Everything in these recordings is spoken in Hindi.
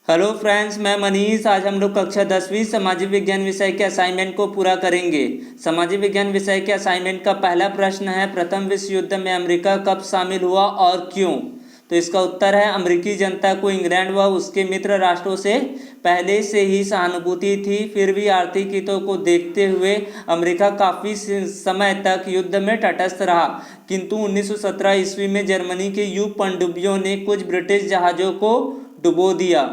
हेलो फ्रेंड्स, मैं मनीष। आज हम लोग कक्षा 10वीं सामाजिक विज्ञान विषय के असाइनमेंट को पूरा करेंगे। सामाजिक विज्ञान विषय के असाइनमेंट का पहला प्रश्न है, प्रथम विश्व युद्ध में अमेरिका कब शामिल हुआ और क्यों? तो इसका उत्तर है, अमेरिकी जनता को इंग्लैंड व उसके मित्र राष्ट्रों से पहले से ही सहानुभूति थी। फिर भी आर्थिक हितों को देखते हुए अमेरिका काफ़ी समय तक युद्ध में तटस्थ रहा, किंतु 1917 ईस्वी में जर्मनी के युद्ध पनडुब्बियों ने कुछ ब्रिटिश जहाज़ों को डुबो दिया।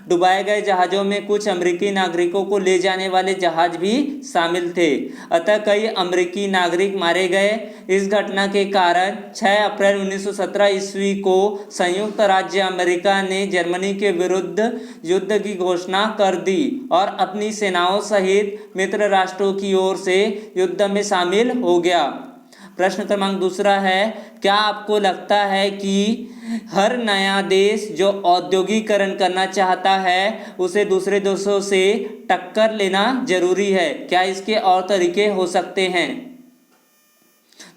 डुबाए गए जहाज़ों में कुछ अमेरिकी नागरिकों को ले जाने वाले जहाज भी शामिल थे, अतः कई अमेरिकी नागरिक मारे गए। इस घटना के कारण 6 अप्रैल 1917 ईस्वी को संयुक्त राज्य अमेरिका ने जर्मनी के विरुद्ध युद्ध की घोषणा कर दी और अपनी सेनाओं सहित मित्र राष्ट्रों की ओर से युद्ध में शामिल हो गया। प्रश्न क्रमांक दूसरा है, क्या आपको लगता है कि हर नया देश जो औद्योगिकरण करना चाहता है उसे दूसरे देशों से टक्कर लेना जरूरी है? क्या इसके और तरीके हो सकते हैं?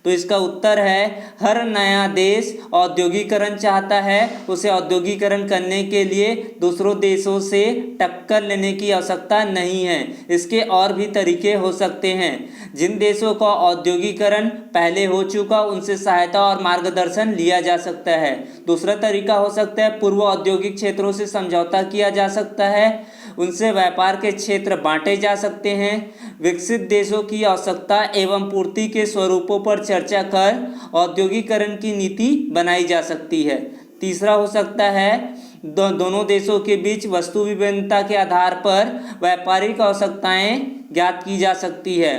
तो इसका उत्तर है, हर नया देश औद्योगिकरण चाहता है, उसे औद्योगिकरण करने के लिए दूसरों देशों से टक्कर लेने की आवश्यकता नहीं है। इसके और भी तरीके हो सकते हैं। जिन देशों का औद्योगिकरण पहले हो चुका उनसे सहायता और मार्गदर्शन लिया जा सकता है। दूसरा तरीका हो सकता है, पूर्व औद्योगिक क्षेत्रों से समझौता किया जा सकता है, उनसे व्यापार के क्षेत्र बांटे जा सकते हैं। विकसित देशों की आवश्यकता एवं पूर्ति के स्वरूपों पर चर्चा कर औद्योगिकरण की नीति बनाई जा सकती है। तीसरा हो सकता है, दोनों देशों के बीच वस्तु विभिन्नता के आधार पर व्यापारिक आवश्यकताएं ज्ञात की जा सकती है।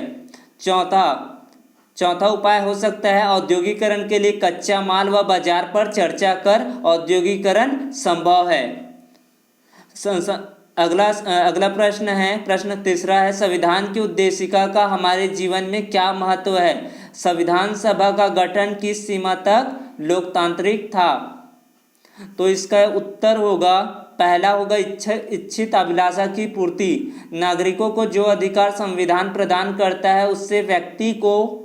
चौथा उपाय हो सकता है, औद्योगिकरण के लिए कच्चा माल व बाजार पर चर्चा कर औद्योगिकरण संभव है। अगला प्रश्न है, प्रश्न तीसरा है, संविधान की उद्देशिका का हमारे जीवन में क्या महत्व है? संविधान सभा का गठन किस सीमा तक लोकतांत्रिक था? तो इसका उत्तर होगा, पहला होगा इच्छित अभिलाषा की पूर्ति। नागरिकों को जो अधिकार संविधान प्रदान करता है उससे व्यक्ति को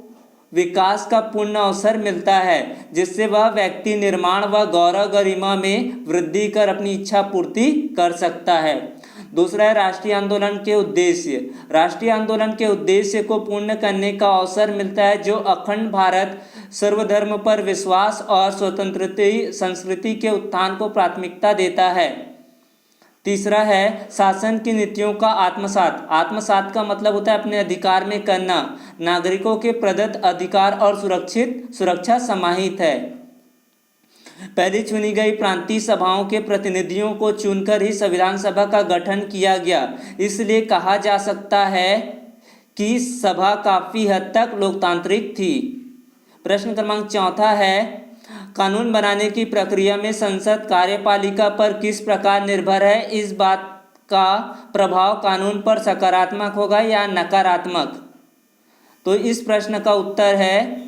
विकास का पूर्ण अवसर मिलता है, जिससे वह व्यक्ति निर्माण व गौरव गरिमा में वृद्धि कर अपनी इच्छा पूर्ति कर सकता है। दूसरा है, राष्ट्रीय आंदोलन के उद्देश्य। राष्ट्रीय आंदोलन के उद्देश्य को पूर्ण करने का अवसर मिलता है, जो अखंड भारत, सर्वधर्म पर विश्वास और स्वतंत्रता संस्कृति के उत्थान को प्राथमिकता देता है। तीसरा है, शासन की नीतियों का आत्मसात। आत्मसात का मतलब होता है अपने अधिकार में करना। नागरिकों के प्रदत्त अधिकार और सुरक्षा समाहित है। पहली चुनी गई प्रांतीय सभाओं के प्रतिनिधियों को चुनकर ही संविधान सभा का गठन किया गया। इसलिए कहा जा सकता है कि सभा काफ़ी हद तक लोकतांत्रिक थी। प्रश्न क्रमांक चौथा है, कानून बनाने की प्रक्रिया में संसद कार्यपालिका पर किस प्रकार निर्भर है? इस बात का प्रभाव कानून पर सकारात्मक होगा या नकारात्मक? तो इस प्रश्न का उत्तर है,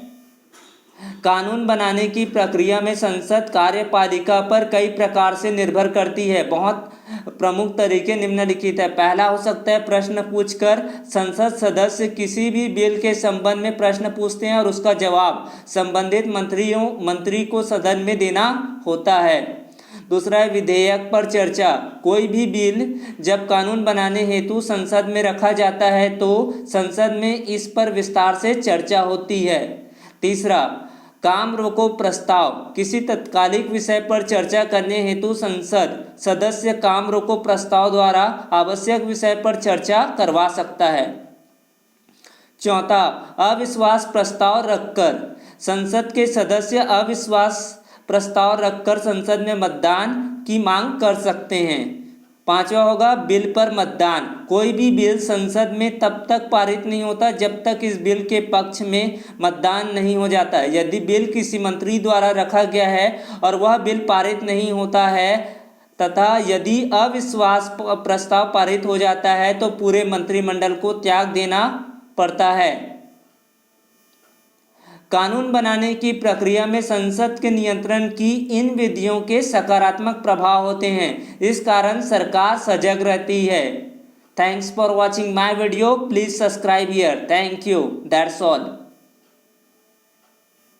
कानून बनाने की प्रक्रिया में संसद कार्यपालिका पर कई प्रकार से निर्भर करती है। बहुत प्रमुख तरीके निम्नलिखित है। पहला हो सकता है, प्रश्न पूछकर। संसद सदस्य किसी भी बिल के संबंध में प्रश्न पूछते हैं और उसका जवाब संबंधित मंत्री को सदन में देना होता है। दूसरा है, विधेयक पर चर्चा। कोई भी बिल जब कानून बनाने हेतु संसद में रखा जाता है तो संसद में इस पर विस्तार से चर्चा होती है। तीसरा, काम रोको प्रस्ताव। किसी तत्कालिक विषय पर चर्चा करने हेतु संसद सदस्य काम रोको प्रस्ताव द्वारा आवश्यक विषय पर चर्चा करवा सकता है। चौथा, अविश्वास प्रस्ताव रखकर। संसद के सदस्य अविश्वास प्रस्ताव रखकर संसद में मतदान की मांग कर सकते हैं। पांचवा होगा, बिल पर मतदान। कोई भी बिल संसद में तब तक पारित नहीं होता जब तक इस बिल के पक्ष में मतदान नहीं हो जाता है। यदि बिल किसी मंत्री द्वारा रखा गया है और वह बिल पारित नहीं होता है तथा यदि अविश्वास प्रस्ताव पारित हो जाता है तो पूरे मंत्रिमंडल को त्याग देना पड़ता है। कानून बनाने की प्रक्रिया में संसद के नियंत्रण की इन विधियों के सकारात्मक प्रभाव होते हैं। इस कारण सरकार सजग रहती है। Thanks for watching my video. Please subscribe here. Thank you. That's all.